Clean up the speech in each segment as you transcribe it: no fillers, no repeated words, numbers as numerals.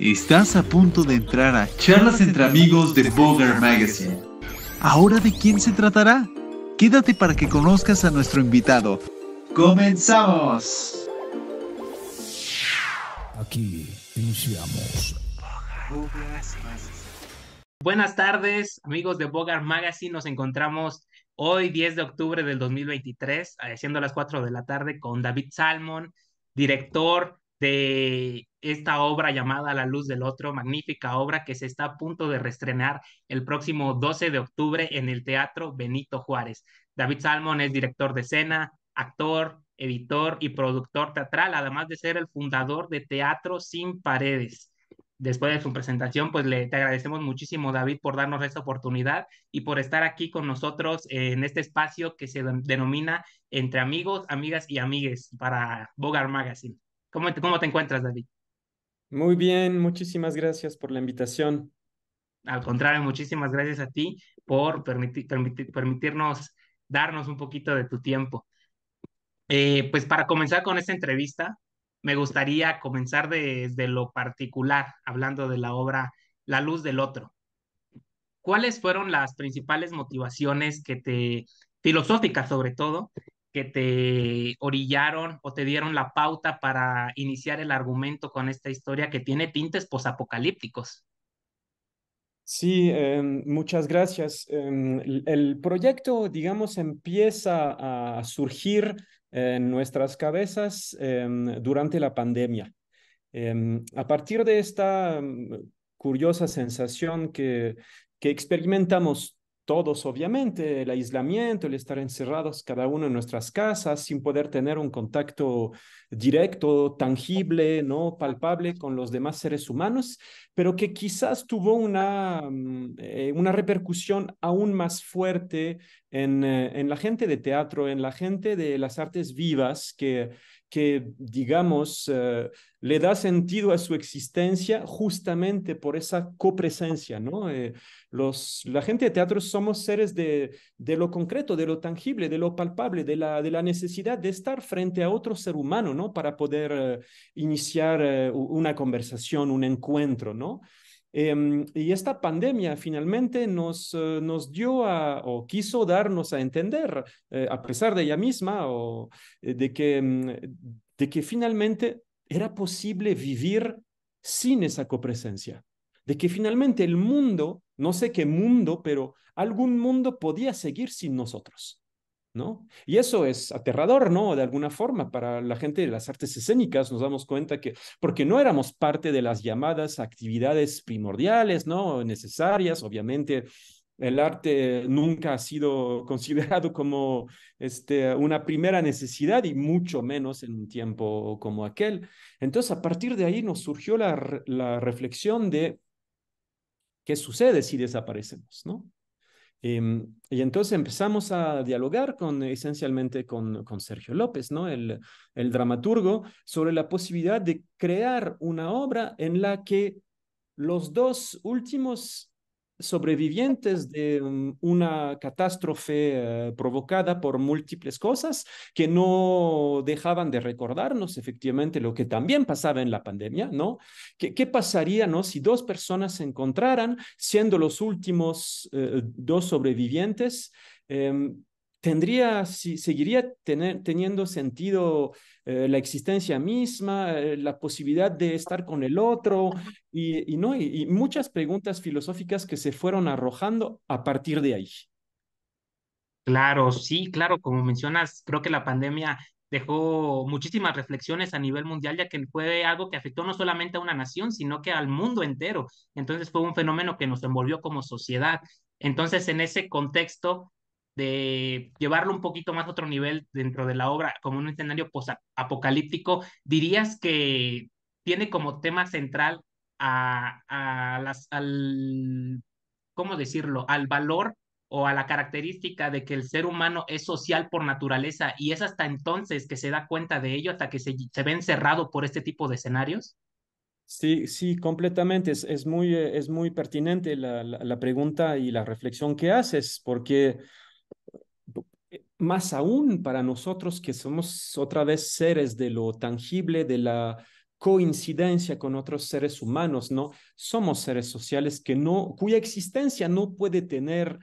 Estás a punto de entrar a Charlas entre Amigos de Bogart Magazine. ¿Ahora de quién se tratará? Quédate para que conozcas a nuestro invitado. ¡Comenzamos! Aquí iniciamos. Buenas tardes, amigos de Bogart Magazine. Nos encontramos hoy, 10 de octubre del 2023, siendo las 4 de la tarde, con David Salmon, director de esta obra llamada La Luz del Otro, magnífica obra que se está a punto de reestrenar el próximo 12 de octubre en el Teatro Benito Juárez. David Salmon es director de escena, actor, editor y productor teatral, además de ser el fundador de Teatro Sin Paredes. Después de su presentación, pues te agradecemos muchísimo, David, por darnos esta oportunidad y por estar aquí con nosotros en este espacio que se denomina Entre Amigos, Amigas y Amigues para Bogart Magazine. ¿Cómo te encuentras, David? Muy bien, muchísimas gracias por la invitación. Al contrario, muchísimas gracias a ti por permitirnos darnos un poquito de tu tiempo. Pues para comenzar con esta entrevista, me gustaría comenzar desde lo particular, hablando de la obra La Luz del Otro. ¿Cuáles fueron las principales motivaciones filosóficas sobre todo, que te orillaron o te dieron la pauta para iniciar el argumento con esta historia que tiene tintes posapocalípticos? Sí, muchas gracias. El proyecto, digamos, empieza a surgir en nuestras cabezas durante la pandemia. A partir de esta curiosa sensación que experimentamos todos, obviamente, el aislamiento, el estar encerrados cada uno en nuestras casas sin poder tener un contacto directo, tangible, ¿no? Palpable con los demás seres humanos, pero que quizás tuvo una repercusión aún más fuerte en la gente de teatro, en la gente de las artes vivas que digamos, le da sentido a su existencia justamente por esa copresencia, ¿no? La gente de teatro somos seres de lo concreto, de lo tangible, de lo palpable, de la necesidad de estar frente a otro ser humano, ¿no? Para poder iniciar una conversación, un encuentro, ¿no? Y esta pandemia finalmente nos dio o quiso darnos a entender, a pesar de ella misma, de que finalmente era posible vivir sin esa copresencia, de que finalmente el mundo, no sé qué mundo, pero algún mundo podía seguir sin nosotros. ¿No? Y eso es aterrador, ¿no? De alguna forma, para la gente de las artes escénicas nos damos cuenta que, porque no éramos parte de las llamadas actividades primordiales, ¿no? Necesarias, obviamente. El arte nunca ha sido considerado como una primera necesidad y mucho menos en un tiempo como aquel. Entonces, a partir de ahí nos surgió la reflexión de qué sucede si desaparecemos, ¿no? Y entonces empezamos a dialogar esencialmente con Sergio López, ¿no? El dramaturgo, sobre la posibilidad de crear una obra en la que los dos últimos sobrevivientes de una catástrofe provocada por múltiples cosas que no dejaban de recordarnos efectivamente lo que también pasaba en la pandemia, ¿no? ¿Qué pasaría, ¿no? Si dos personas se encontraran siendo los últimos dos sobrevivientes? Seguiría teniendo sentido la existencia misma, la posibilidad de estar con el otro no, y muchas preguntas filosóficas que se fueron arrojando a partir de ahí. Claro, sí, claro, como mencionas, creo que la pandemia dejó muchísimas reflexiones a nivel mundial, ya que fue algo que afectó no solamente a una nación, sino que al mundo entero. Entonces fue un fenómeno que nos envolvió como sociedad. Entonces, en ese contexto de llevarlo un poquito más a otro nivel dentro de la obra, como un escenario apocalíptico, dirías que tiene como tema central ¿cómo decirlo?, al valor o a la característica de que el ser humano es social por naturaleza y es hasta entonces que se da cuenta de ello, hasta que se ve encerrado por este tipo de escenarios. Sí, sí, completamente. Es muy pertinente la pregunta y la reflexión que haces, porque más aún para nosotros que somos otra vez seres de lo tangible, de la coincidencia con otros seres humanos, ¿no? Somos seres sociales cuya existencia no puede tener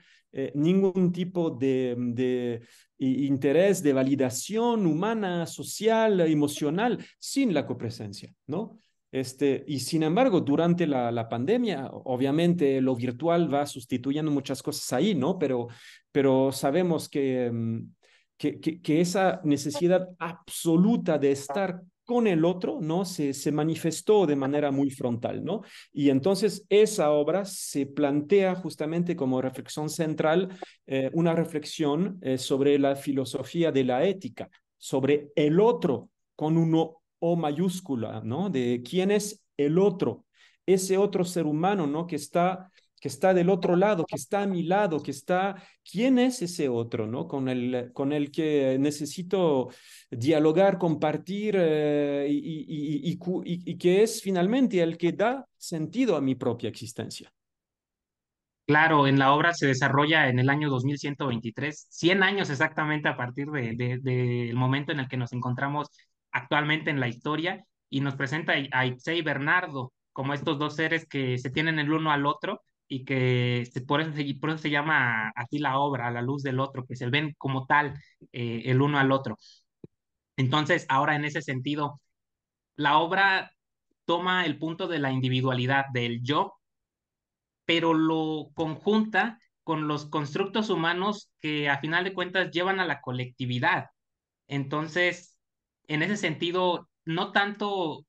ningún tipo de interés de validación humana, social, emocional, sin la copresencia, ¿no? Y sin embargo, durante la pandemia, obviamente lo virtual va sustituyendo muchas cosas ahí, ¿no? Pero sabemos que esa necesidad absoluta de estar con el otro, ¿no? Se manifestó de manera muy frontal, ¿no? Y entonces esa obra se plantea justamente como reflexión central, una reflexión sobre la filosofía de la ética, sobre el otro con uno O mayúscula, ¿no? De quién es el otro, ese otro ser humano, ¿no? Que está del otro lado, que está a mi lado, ¿quién es ese otro, ¿no? Con el que necesito dialogar, compartir y que es finalmente el que da sentido a mi propia existencia. Claro, en la obra se desarrolla en el año 2123, 100 años exactamente a partir del momento en el que nos encontramos actualmente en la historia, y nos presenta a Ixé y Bernardo como estos dos seres que se tienen el uno al otro, y que por eso se llama así la obra, a la luz del otro, que se ven como tal, el uno al otro. Entonces, ahora en ese sentido, la obra toma el punto de la individualidad, del yo, pero lo conjunta con los constructos humanos que a final de cuentas llevan a la colectividad. Entonces, en ese sentido, no tanto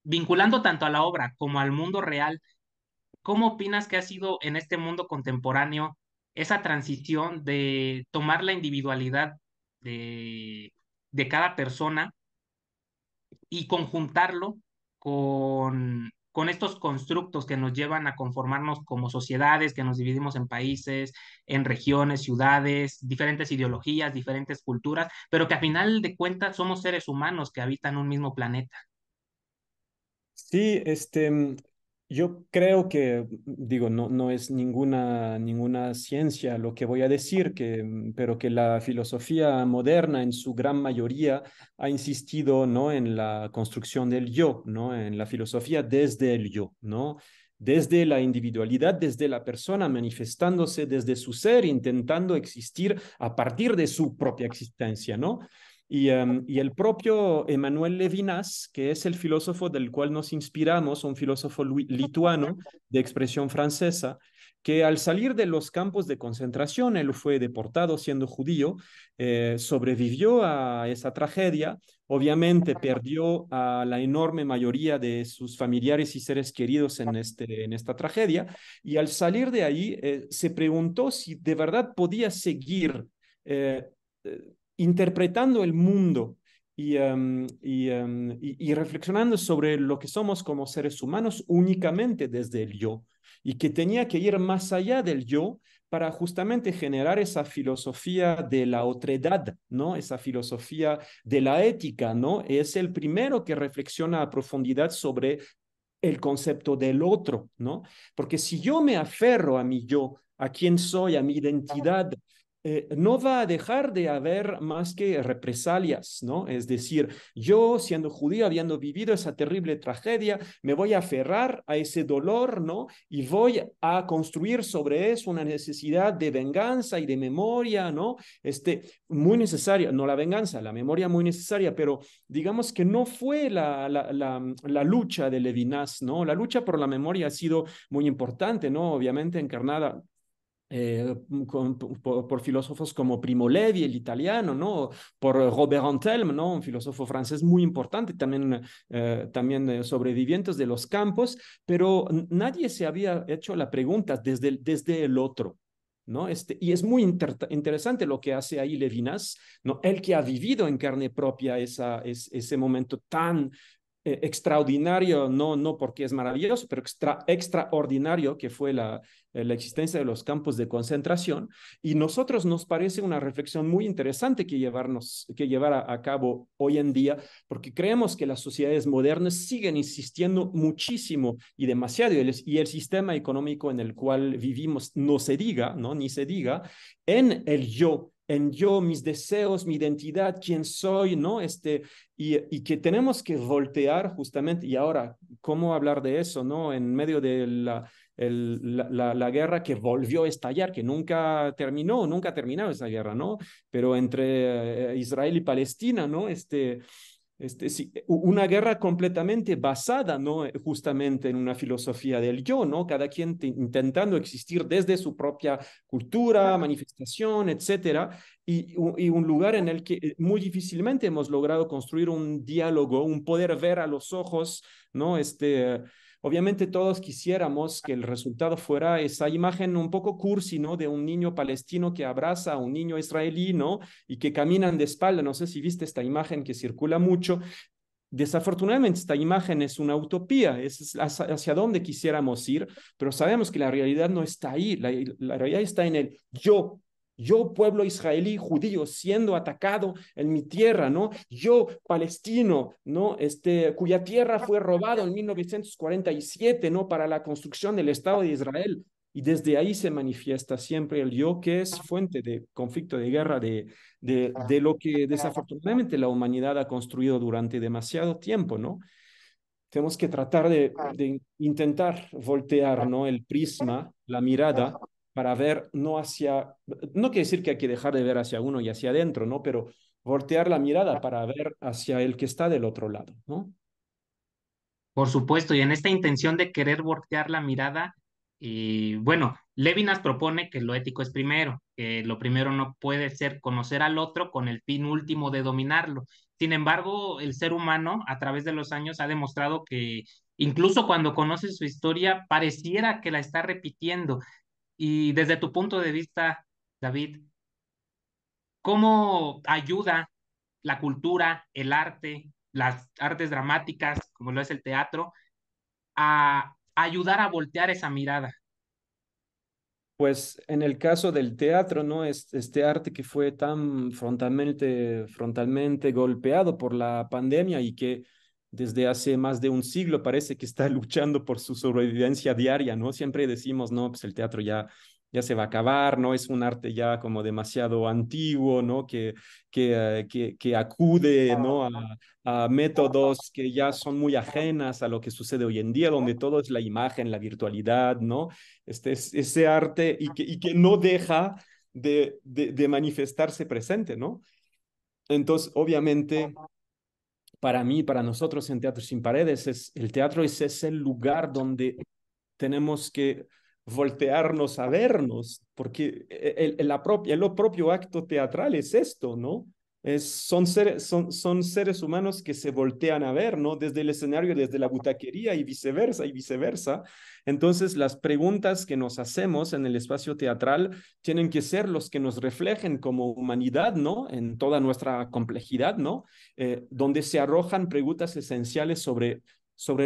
vinculando tanto a la obra como al mundo real, ¿cómo opinas que ha sido en este mundo contemporáneo esa transición de tomar la individualidad de cada persona y conjuntarlo con estos constructos que nos llevan a conformarnos como sociedades, que nos dividimos en países, en regiones, ciudades, diferentes ideologías, diferentes culturas, pero que a final de cuentas somos seres humanos que habitan un mismo planeta? Sí, yo creo que, digo, no es ninguna ciencia lo que voy a decir, pero que la filosofía moderna en su gran mayoría ha insistido, ¿no? En la construcción del yo, ¿no? En la filosofía desde el yo, ¿no? Desde la individualidad, desde la persona manifestándose desde su ser, intentando existir a partir de su propia existencia, ¿no? Y el propio Emmanuel Levinas, que es el filósofo del cual nos inspiramos, un filósofo lituano de expresión francesa, que al salir de los campos de concentración, él fue deportado siendo judío, sobrevivió a esa tragedia, obviamente perdió a la enorme mayoría de sus familiares y seres queridos en esta tragedia, y al salir de ahí se preguntó si de verdad podía seguir eh, interpretando el mundo y reflexionando sobre lo que somos como seres humanos únicamente desde el yo, y que tenía que ir más allá del yo para justamente generar esa filosofía de la otredad, ¿no? Esa filosofía de la ética, ¿no? Es el primero que reflexiona a profundidad sobre el concepto del otro, ¿no? Porque si yo me aferro a mi yo, a quién soy, a mi identidad, no va a dejar de haber más que represalias, ¿no? Es decir, yo siendo judío, habiendo vivido esa terrible tragedia, me voy a aferrar a ese dolor, ¿no? Y voy a construir sobre eso una necesidad de venganza y de memoria, ¿no? Muy necesaria, no la venganza, la memoria muy necesaria, pero digamos que no fue la lucha de Levinas, ¿no? La lucha por la memoria ha sido muy importante, ¿no? Obviamente encarnada por filósofos como Primo Levi, el italiano, ¿no? Por Robert Antelme, ¿no? Un filósofo francés muy importante, también sobrevivientes de los campos, pero nadie se había hecho la pregunta desde el otro, ¿no? Y es muy interesante lo que hace ahí Levinas, ¿no? Él que ha vivido en carne propia ese momento tan extraordinario, no porque es maravilloso, pero extraordinario que fue la existencia de los campos de concentración. Y nosotros nos parece una reflexión muy interesante que llevar a cabo hoy en día, porque creemos que las sociedades modernas siguen insistiendo muchísimo y demasiado, y el sistema económico en el cual vivimos no se diga, ¿no? Ni se diga, en el yo, en yo, mis deseos, mi identidad, quién soy, ¿no? Y que tenemos que voltear justamente, y ahora, ¿cómo hablar de eso, ¿no? En medio de la guerra que volvió a estallar, que nunca ha terminado esa guerra, ¿no? Pero entre Israel y Palestina, ¿no? Sí, una guerra completamente basada, ¿no? Justamente en una filosofía del yo, ¿no? Cada quien intentando existir desde su propia cultura, manifestación, etcétera, y un lugar en el que muy difícilmente hemos logrado construir un diálogo, un poder ver a los ojos, ¿no? Obviamente todos quisiéramos que el resultado fuera esa imagen un poco cursi, ¿no? De un niño palestino que abraza a un niño israelí, ¿no? Y que caminan de espalda. No sé si viste esta imagen que circula mucho. Desafortunadamente, esta imagen es una utopía, es hacia dónde quisiéramos ir, pero sabemos que la realidad no está ahí, la realidad está en el yo, pueblo israelí, judío, siendo atacado en mi tierra, ¿no? Yo, palestino, ¿no? Cuya tierra fue robado en 1947, ¿no? Para la construcción del Estado de Israel. Y desde ahí se manifiesta siempre el yo, que es fuente de conflicto, de guerra, de lo que desafortunadamente la humanidad ha construido durante demasiado tiempo, ¿no? Tenemos que tratar de intentar voltear, ¿no? El prisma, la mirada, para ver no hacia, no quiere decir que hay que dejar de ver hacia uno y hacia adentro, ¿no? Pero voltear la mirada para ver hacia el que está del otro lado, ¿no? Por supuesto, y en esta intención de querer voltear la mirada, bueno, Levinas propone que lo ético es primero, que lo primero no puede ser conocer al otro con el fin último de dominarlo. Sin embargo, el ser humano a través de los años ha demostrado que incluso cuando conoce su historia, pareciera que la está repitiendo. Y desde tu punto de vista, David, ¿cómo ayuda la cultura, el arte, las artes dramáticas, como lo es el teatro, a ayudar a voltear esa mirada? Pues en el caso del teatro, ¿no? Este arte que fue tan frontalmente golpeado por la pandemia y que desde hace más de un siglo parece que está luchando por su sobrevivencia diaria, ¿no? Siempre decimos, no, pues el teatro ya se va a acabar, ¿no? Es un arte ya como demasiado antiguo, ¿no? Que acude, ¿no? A métodos que ya son muy ajenas a lo que sucede hoy en día, donde todo es la imagen, la virtualidad, ¿no? Ese arte y que no deja de manifestarse presente, ¿no? Entonces, obviamente, para mí, para nosotros en Teatro Sin Paredes, el teatro es ese lugar donde tenemos que voltearnos a vernos, porque lo propio acto teatral es esto, ¿no? Son seres humanos que se voltean a ver, ¿no? Desde el escenario, desde la butaquería y viceversa, y viceversa. Entonces, las preguntas que nos hacemos en el espacio teatral tienen que ser los que nos reflejen como humanidad, ¿no? En toda nuestra complejidad, ¿no? Donde se arrojan preguntas esenciales sobre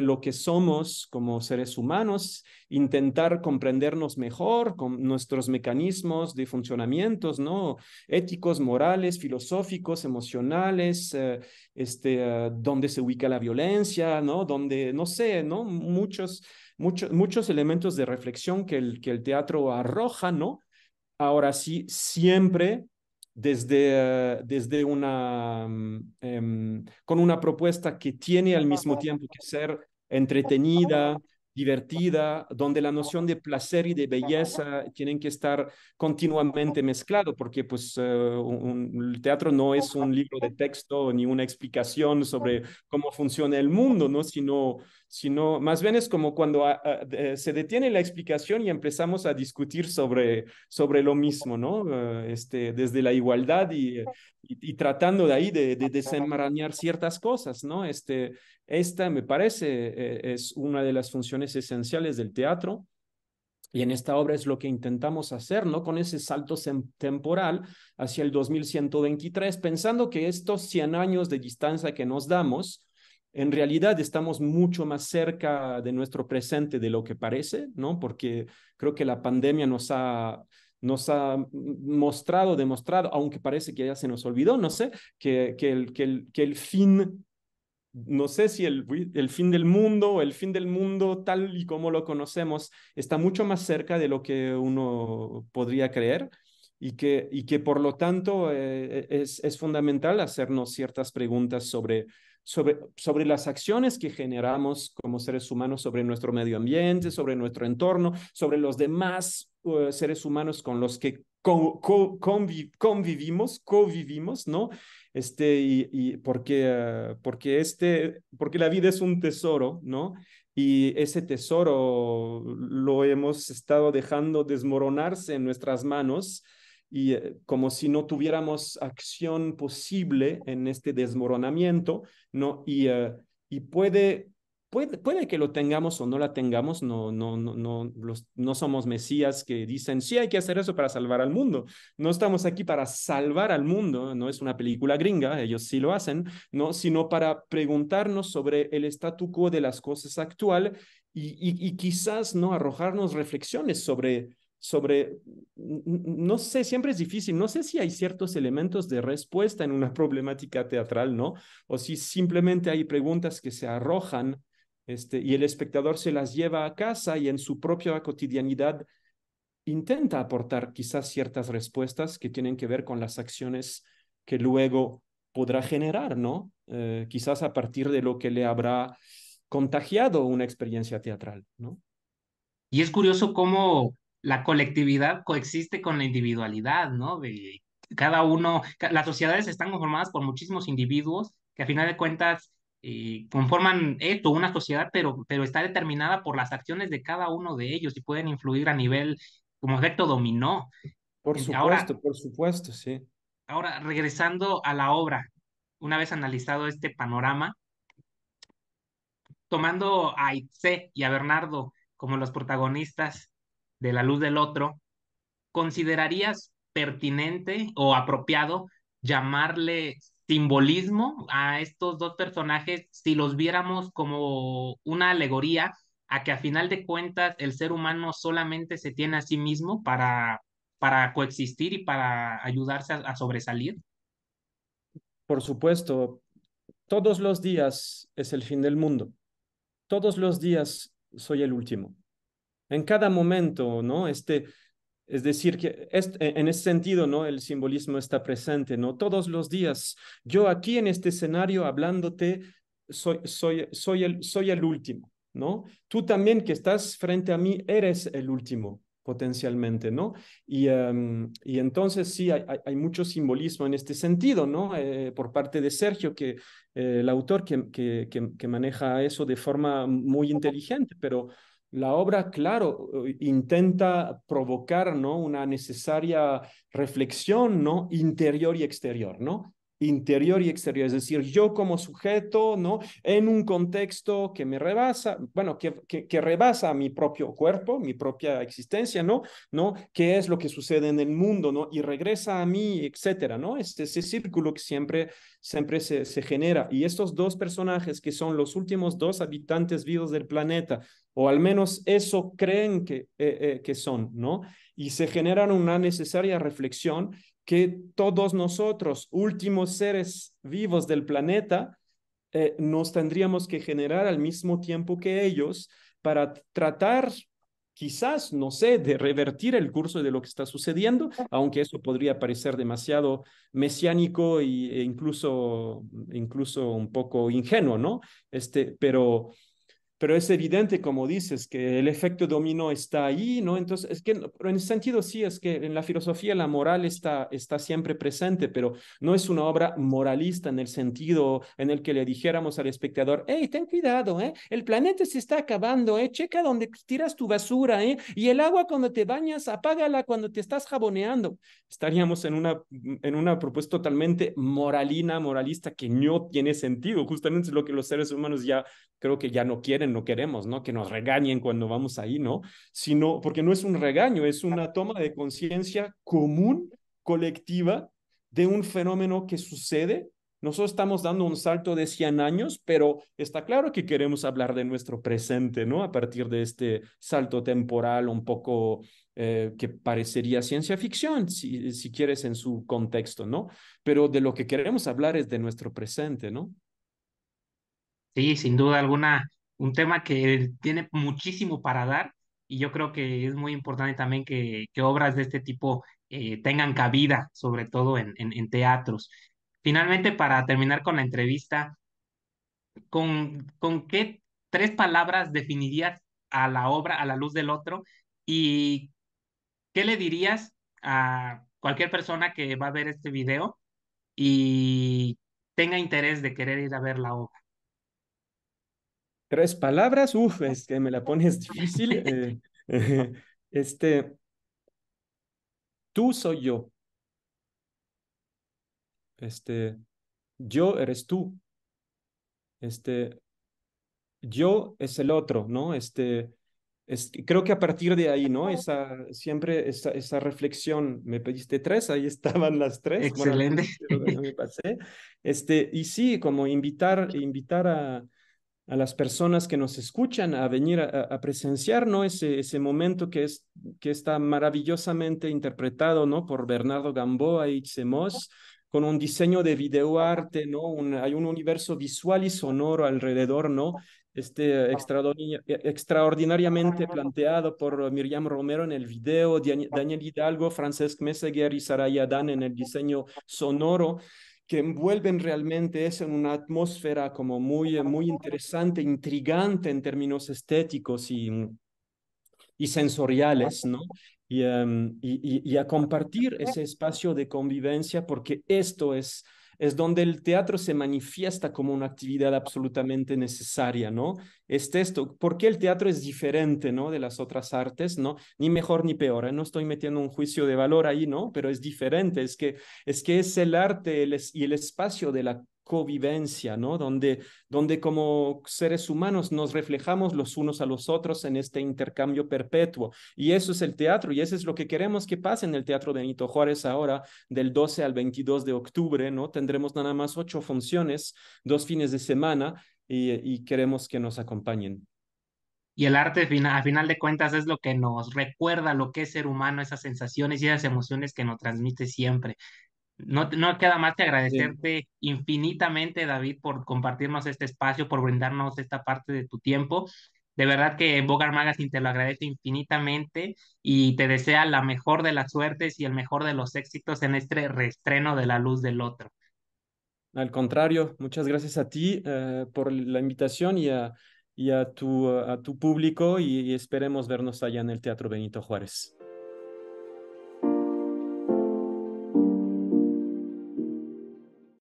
lo que somos como seres humanos, intentar comprendernos mejor con nuestros mecanismos de funcionamientos, ¿no? Éticos, morales, filosóficos, emocionales, dónde se ubica la violencia, ¿no? Donde, no sé, ¿no? Muchos elementos de reflexión que el teatro arroja, ¿no? Ahora sí, siempre desde con una propuesta que tiene al mismo tiempo que ser entretenida, divertida, donde la noción de placer y de belleza tienen que estar continuamente mezclado, porque pues el teatro no es un libro de texto ni una explicación sobre cómo funciona el mundo, ¿no? Sino más bien es como cuando se detiene la explicación y empezamos a discutir sobre lo mismo, ¿no? Desde la igualdad y tratando de ahí de desenmarañar ciertas cosas, ¿no? Esta me parece es una de las funciones esenciales del teatro. Y en esta obra es lo que intentamos hacer, ¿no? Con ese salto temporal hacia el 2123, pensando que estos 100 años de distancia que nos damos, en realidad estamos mucho más cerca de nuestro presente de lo que parece, ¿no? Porque creo que la pandemia nos ha demostrado, aunque parece que ya se nos olvidó, no sé, que el fin, no sé si el fin del mundo o el fin del mundo tal y como lo conocemos está mucho más cerca de lo que uno podría creer. y que por lo tanto es fundamental hacernos ciertas preguntas sobre las acciones que generamos como seres humanos, sobre nuestro medio ambiente, sobre nuestro entorno, sobre los demás seres humanos con los que convivimos, ¿no? Y porque la vida es un tesoro, ¿no? Y ese tesoro lo hemos estado dejando desmoronarse en nuestras manos y como si no tuviéramos acción posible en este desmoronamiento, ¿no? Y puede que lo tengamos o no la tengamos, no somos mesías que dicen, sí, hay que hacer eso para salvar al mundo. No estamos aquí para salvar al mundo, no es una película gringa, ellos sí lo hacen, ¿no? Sino para preguntarnos sobre el statu quo de las cosas actual y quizás, ¿no? Arrojarnos reflexiones sobre, no sé, siempre es difícil, no sé si hay ciertos elementos de respuesta en una problemática teatral, ¿no? O si simplemente hay preguntas que se arrojan, y el espectador se las lleva a casa y en su propia cotidianidad intenta aportar quizás ciertas respuestas que tienen que ver con las acciones que luego podrá generar, ¿no? Quizás a partir de lo que le habrá contagiado una experiencia teatral, ¿no? Y es curioso cómo la colectividad coexiste con la individualidad, ¿no? De cada uno, las sociedades están conformadas por muchísimos individuos que a final de cuentas conforman esto, una sociedad, pero está determinada por las acciones de cada uno de ellos y pueden influir a nivel como efecto dominó. Ahora, Por supuesto, sí. ahora, regresando a la obra, una vez analizado este panorama, tomando a Itze y a Bernardo como los protagonistas de La Luz del Otro, ¿considerarías pertinente o apropiado llamarle simbolismo a estos dos personajes si los viéramos como una alegoría a que a final de cuentas el ser humano solamente se tiene a sí mismo para coexistir y para ayudarse a sobresalir? Por supuesto, todos los días es el fin del mundo. Todos los días soy el último. En cada momento, ¿no? Es decir, que en ese sentido, ¿no? El simbolismo está presente, ¿no? Todos los días, yo aquí en este escenario hablándote, soy el último, ¿no? Tú también que estás frente a mí, eres el último potencialmente, ¿no? Y entonces sí, hay mucho simbolismo en este sentido, ¿no? Por parte de Sergio, el autor que maneja eso de forma muy inteligente, pero la obra, claro, intenta provocar, ¿no? Una necesaria reflexión, ¿no? Interior y exterior, ¿no? Interior y exterior, es decir, yo como sujeto, ¿no? En un contexto que me rebasa, bueno, que rebasa mi propio cuerpo, mi propia existencia, ¿no? ¿No? ¿Qué es lo que sucede en el mundo, ¿no? Y regresa a mí, etcétera, ¿no? Ese círculo que siempre se genera. Y estos dos personajes que son los últimos dos habitantes vivos del planeta, o al menos eso creen que son, ¿no? Y se generan una necesaria reflexión que todos nosotros, últimos seres vivos del planeta, nos tendríamos que generar al mismo tiempo que ellos para tratar, quizás, no sé, de revertir el curso de lo que está sucediendo, aunque eso podría parecer demasiado mesiánico incluso un poco ingenuo, ¿no? Pero es evidente, como dices, que el efecto dominó está ahí, ¿no? Entonces, pero en ese sentido sí, es que en la filosofía la moral está siempre presente, pero no es una obra moralista en el sentido en el que le dijéramos al espectador, hey, ten cuidado, ¿eh? El planeta se está acabando, ¿eh? Checa donde tiras tu basura, ¿eh? Y el agua cuando te bañas, apágala cuando te estás jaboneando. Estaríamos en una propuesta totalmente moralista que no tiene sentido. Justamente es lo que los seres humanos ya creo que ya no quieren, no queremos, ¿no? Que nos regañen cuando vamos ahí, ¿no? Sino, porque no es un regaño, es una toma de conciencia común, colectiva, de un fenómeno que sucede. Nosotros estamos dando un salto de 100 años, pero está claro que queremos hablar de nuestro presente, ¿no? A partir de este salto temporal un poco que parecería ciencia ficción, si quieres, en su contexto, ¿no? Pero de lo que queremos hablar es de nuestro presente, ¿no? Sí, sin duda alguna, un tema que tiene muchísimo para dar y yo creo que es muy importante también que obras de este tipo tengan cabida, sobre todo en teatros. Finalmente, para terminar con la entrevista, con qué tres palabras definirías a la obra A la luz del otro? ¿Y qué le dirías a cualquier persona que va a ver este video y tenga interés de querer ir a ver la obra? Tres palabras, uf, es que me la pones difícil. Este, tú soy yo, este, yo eres tú, este, yo es el otro, ¿no? Creo que a partir de ahí, ¿no? Siempre esa reflexión, me pediste tres, ahí estaban las tres, bueno, Excelente. algunas me pasé. Y sí, como invitar a las personas que nos escuchan a venir a presenciar, ¿no? Ese momento que está maravillosamente interpretado, ¿no? Por Bernardo Gamboa y Itzemos, con un diseño de videoarte, ¿no? Hay un universo visual y sonoro alrededor, ¿no? Extraordinariamente planteado por Miriam Romero en el video, Daniel Hidalgo, Francesc Meseguer y Saraya Dan en el diseño sonoro, que envuelven realmente eso en una atmósfera como muy interesante, intrigante en términos estéticos y sensoriales, ¿no? Y a compartir ese espacio de convivencia, porque es donde el teatro se manifiesta como una actividad absolutamente necesaria, ¿no? ¿Por qué el teatro es diferente, ¿no? De las otras artes, ¿no? Ni mejor ni peor, ¿eh? No estoy metiendo un juicio de valor ahí, ¿no? Pero es diferente, es que es el arte y el espacio de la convivencia, ¿no? Donde como seres humanos nos reflejamos los unos a los otros en este intercambio perpetuo. Y eso es el teatro, y eso es lo que queremos que pase en el Teatro Benito Juárez ahora, del 12 al 22 de octubre, ¿no? Tendremos nada más 8 funciones, 2 fines de semana, y queremos que nos acompañen. Y el arte, a final de cuentas, es lo que nos recuerda lo que es ser humano, esas sensaciones y esas emociones que nos transmite siempre. No queda más que Bien. agradecerte infinitamente, David, por compartirnos este espacio, por brindarnos esta parte de tu tiempo. De verdad que Bogar Magazine te lo agradece infinitamente y te desea la mejor de las suertes y el mejor de los éxitos en este reestreno de La Luz del Otro. Al contrario, muchas gracias a ti por la invitación y a tu público y esperemos vernos allá en el Teatro Benito Juárez.